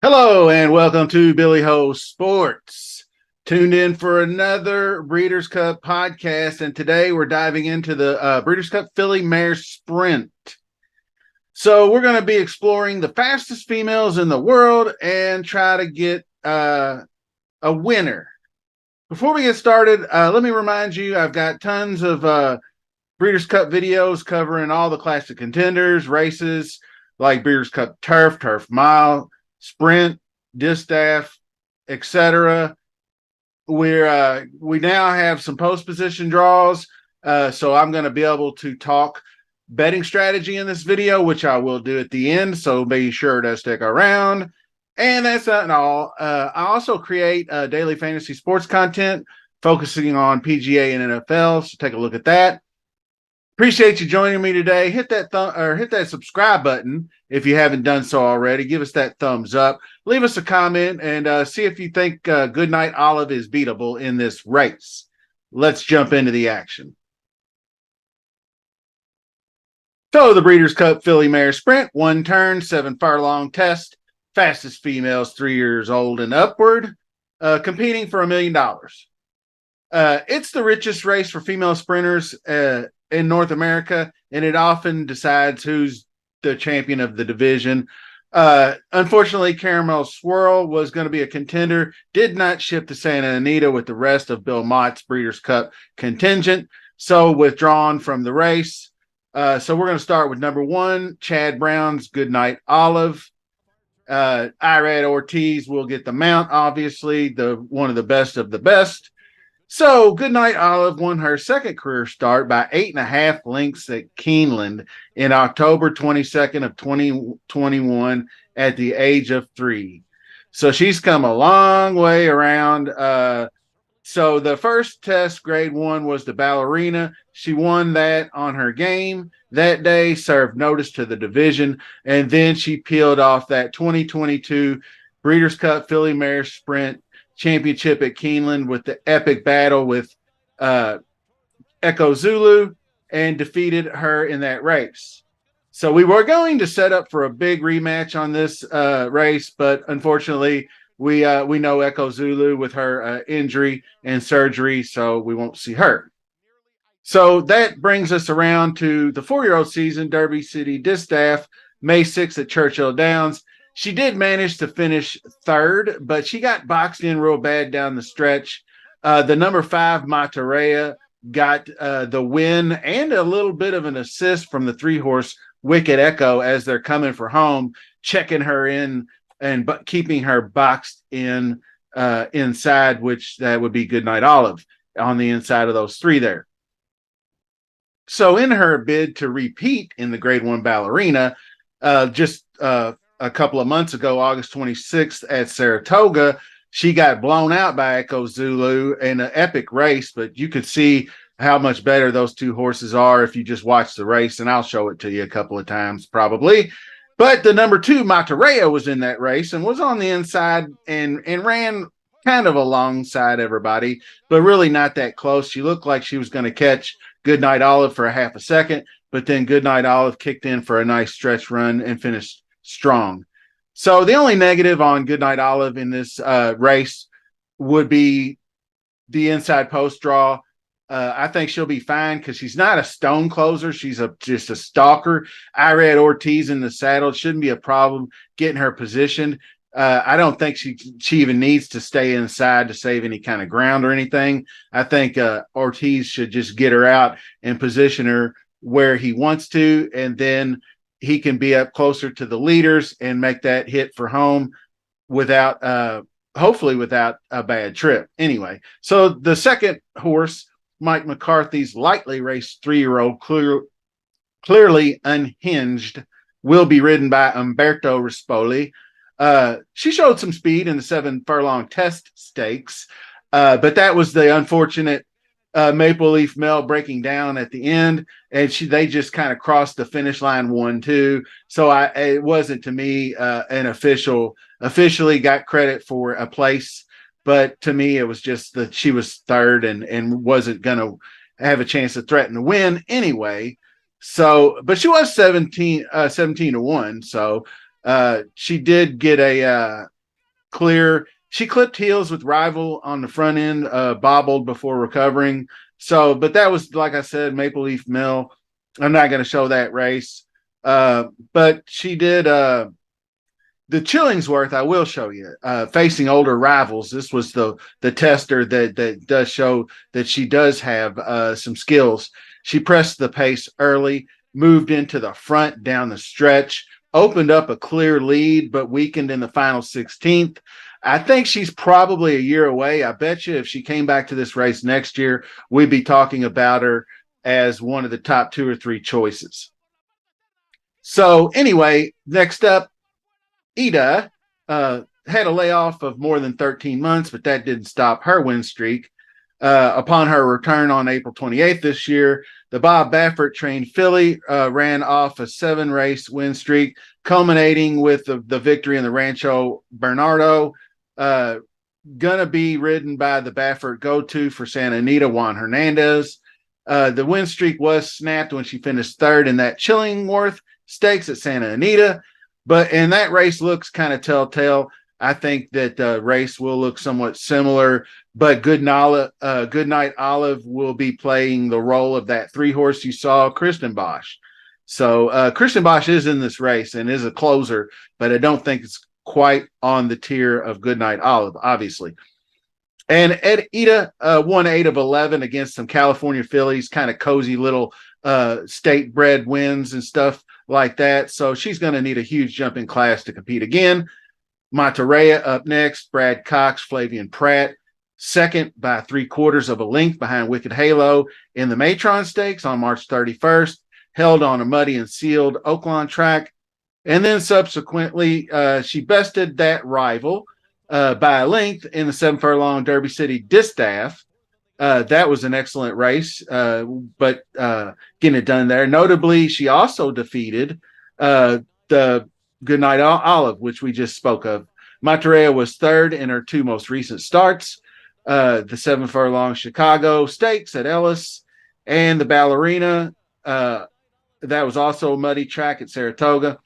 Hello and welcome to Billy Ho Sports. Tuned in for another Breeders' Cup podcast, and today we're diving into the Breeders' Cup Filly Mare Sprint. So we're going to be exploring the fastest females in the world and try to get a winner. Before we get started, let me remind you I've got tons of Breeders' Cup videos covering all the classic contenders, races like Breeders' Cup Turf, Turf Mile, Sprint, Distaff, etc. We now have some post position draws, so I'm going to be able to talk betting strategy in this video, which I will do at the end. So be sure to stick around. And that's not all. I also create daily fantasy sports content focusing on PGA and NFL. So take a look at that. Appreciate you joining me today. Hit that subscribe button if you haven't done so already. Give us that thumbs up. Leave us a comment and see if you think Goodnight Olive is beatable in this race. Let's jump into the action. So the Breeders' Cup Filly Mare Sprint, 1 turn, 7 furlong test, fastest females 3 years old and upward, competing for $1 million. It's the richest race for female sprinters in North America, and it often decides who's the champion of the division. Unfortunately, Caramel Swirl was going to be a contender, did not ship to Santa Anita with the rest of Bill Mott's Breeders' Cup contingent, so withdrawn from the race. So we're going to start with number 1, Chad Brown's Goodnight Olive. Irad Ortiz will get the mount, obviously, one of the best of the best. So Goodnight Olive won her second career start by 8.5 lengths at Keeneland in October 22nd of 2021 at the age of 3. So she's come a long way around. So the first test, grade 1, was the Ballerina. She won that on her game that day, served notice to the division, and then she peeled off that 2022 Breeders' Cup Filly Mare Sprint Championship at Keeneland with the epic battle with Echo Zulu and defeated her in that race. So we were going to set up for a big rematch on this race, but unfortunately we know Echo Zulu with her injury and surgery, so we won't see her. So that brings us around to the 4-year-old season, Derby City Distaff, May 6th at Churchill Downs. She did manage to finish 3rd, but she got boxed in real bad down the stretch. The number 5, Matarea, got the win and a little bit of an assist from the 3-horse Wicked Echo as they're coming for home, checking her in and keeping her boxed in inside, which that would be Goodnight Olive on the inside of those 3 there. So in her bid to repeat in the grade 1 Ballerina, just a couple of months ago, August 26th at Saratoga, she got blown out by Echo Zulu in an epic race, but you could see how much better those 2 horses are if you just watch the race, and I'll show it to you a couple of times probably. But the number 2, Matarea, was in that race and was on the inside and ran kind of alongside everybody, but really not that close. She looked like she was going to catch Goodnight Olive for a half a second, but then Goodnight Olive kicked in for a nice stretch run and finished strong. So the only negative on Goodnight Olive in this race would be the inside post draw. I think she'll be fine because she's not a stone closer. She's just a stalker. Irad Ortiz in the saddle. It shouldn't be a problem getting her positioned. I don't think she even needs to stay inside to save any kind of ground or anything. I think Ortiz should just get her out and position her where he wants to, and then he can be up closer to the leaders and make that hit for home without hopefully without a bad trip. Anyway, so the second horse, Mike McCarthy's lightly raced 3-year-old, clearly unhinged, will be ridden by Umberto Rispoli. She showed some speed in the 7 furlong test stakes, but that was the unfortunate Maple Leaf Mel breaking down at the end, and they just kind of crossed the finish line 1-2. So it wasn't to me an officially got credit for a place, but to me it was just that she was 3rd and wasn't going to have a chance to threaten to win anyway. So, but she was 17 to 1. So she did get clear. She clipped heels with Rival on the front end, bobbled before recovering. So, but that was, like I said, Maple Leaf Mill. I'm not going to show that race. But she did the Chillingsworth. I will show you facing older rivals. This was the tester that does show that she does have some skills. She pressed the pace early, moved into the front down the stretch, opened up a clear lead, but weakened in the final 16th. I think she's probably a year away. I bet you if she came back to this race next year, we'd be talking about her as one of the top 2 or 3 choices. So anyway, next up, Ida had a layoff of more than 13 months, but that didn't stop her win streak. Upon her return on April 28th this year, the Bob Baffert trained filly ran off a 7-race win streak, culminating with the victory in the Rancho Bernardo. Gonna be ridden by the Baffert go-to for Santa Anita, Juan Hernandez. The win streak was snapped when she finished third in that Chillingworth Stakes at Santa Anita, and that race looks kind of telltale. I think that the race will look somewhat similar, but Goodnight Olive will be playing the role of that 3-horse you saw, Kristen Bosch. So Kristen Bosch is in this race and is a closer, but I don't think it's quite on the tier of Goodnight Olive, obviously. And Ed Ida won 8 of 11 against some California fillies, kind of cozy little state bred wins and stuff like that. So she's going to need a huge jump in class to compete again. Monterey up next, Brad Cox, Flavian Pratt, second by 3/4 of a length behind Wicked Halo in the Matron Stakes on March 31st, held on a muddy and sealed Oaklawn track. And then subsequently, she bested that rival by a length in the 7-furlong Derby City Distaff. That was an excellent race, but getting it done there. Notably, she also defeated the Goodnight Olive, which we just spoke of. Monterey was third in her 2 most recent starts, the 7-furlong Chicago Stakes at Ellis, and the Ballerina. That was also a muddy track at Saratoga.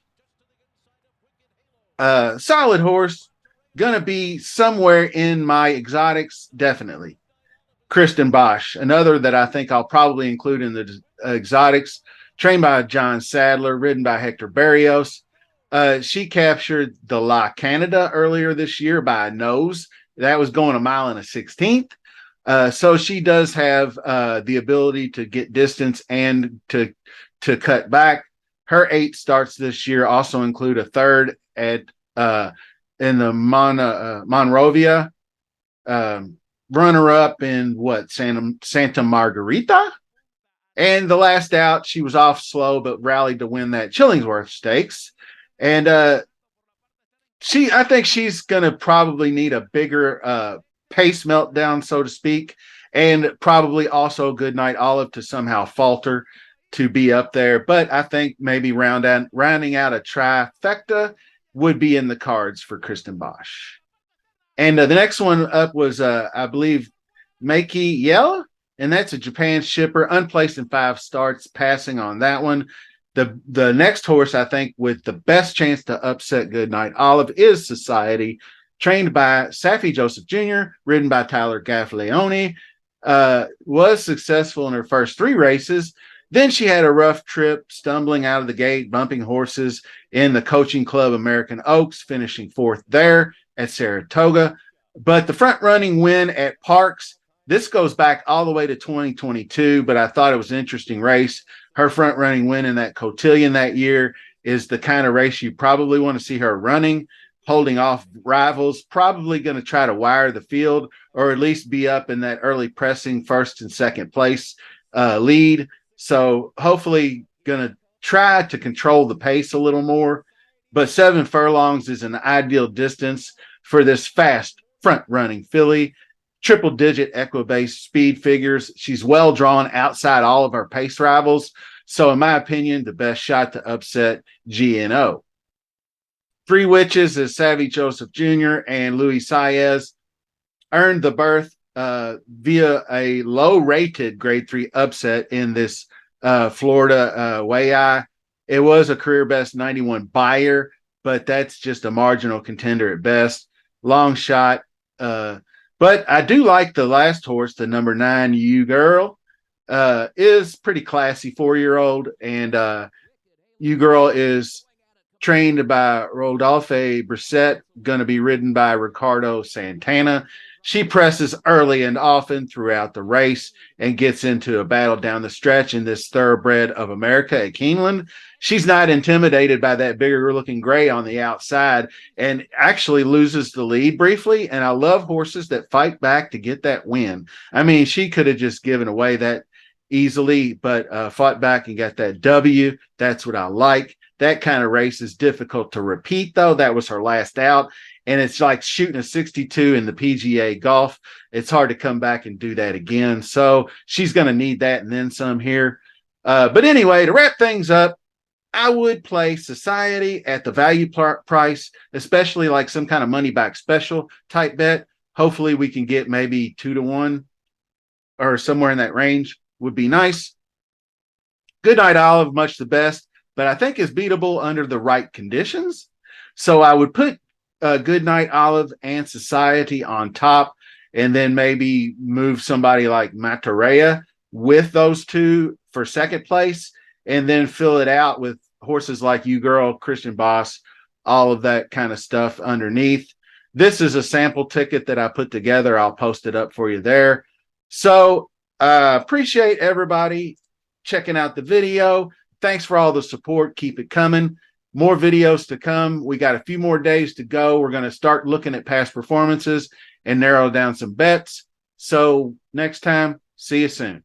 Solid horse, gonna be somewhere in my exotics, definitely. Kristen Bosch, another that I think I'll probably include in the exotics, trained by John Sadler, ridden by Hector Barrios. She captured the La Canada earlier this year by a nose. That was going 1 mile and a 16th. So she does have the ability to get distance and to cut back. Her 8 starts this year also include a third at in the Monrovia. Runner-up in Santa Margarita. And the last out, she was off slow, but rallied to win that Chillingsworth Stakes. And I think she's going to probably need a bigger pace meltdown, so to speak, and probably also Goodnight Olive to somehow falter to be up there. But I think maybe rounding out a trifecta would be in the cards for Kristen Bosch. And the next one up was, I believe, Meiki Yell, and that's a Japan shipper, unplaced in 5 starts, passing on that one. The next horse, I think, with the best chance to upset Goodnight Olive is Society, trained by Saffie Joseph Jr., ridden by Tyler Gaffalione, was successful in her first 3 races. Then she had a rough trip, stumbling out of the gate, bumping horses in the Coaching Club American Oaks, finishing 4th there at Saratoga. But the front-running win at Parks, this goes back all the way to 2022, but I thought it was an interesting race. Her front-running win in that Cotillion that year is the kind of race you probably want to see her running, holding off rivals, probably going to try to wire the field or at least be up in that early pressing 1st and 2nd place lead. So hopefully going to try to control the pace a little more. But 7 furlongs is an ideal distance for this fast front-running filly. Triple-digit equibase speed figures. She's well drawn outside all of her pace rivals. So in my opinion, the best shot to upset GNO. 3 Witches is Saffie Joseph Jr. and Louis Saez earned the berth via a low-rated Grade 3 upset in this Florida Weigh. It was a career best 91 buyer, but that's just a marginal contender at best. long shot. But I do like the last horse, the number 9, You Girl. Is pretty classy 4-year-old, and You Girl is trained by Rodolphe Brissett, going to be ridden by Ricardo Santana. She presses early and often throughout the race and gets into a battle down the stretch in this thoroughbred of America at Keeneland. She's not intimidated by that bigger looking gray on the outside and actually loses the lead briefly. And I love horses that fight back to get that win. I mean, she could have just given away that easily, but fought back and got that W. That's what I like. That kind of race is difficult to repeat, though. That was her last out. And it's like shooting a 62 in the PGA golf. It's hard to come back and do that again. So she's going to need that and then some here. But anyway, to wrap things up, I would play Society at the value price, especially like some kind of money back special type bet. Hopefully we can get maybe 2-1 or somewhere in that range would be nice. Good Night Olive, much the best, but I think is beatable under the right conditions. So I would put Good Night Olive and Society on top, and then maybe move somebody like Matarea with those two for second place, and then fill it out with horses like You Girl, Christian Boss, all of that kind of stuff underneath. This is a sample ticket that I put together. I'll post it up for you there. So appreciate everybody checking out the video. Thanks for all the support. Keep it coming. More videos to come. We got a few more days to go. We're going to start looking at past performances and narrow down some bets. So next time, see you soon.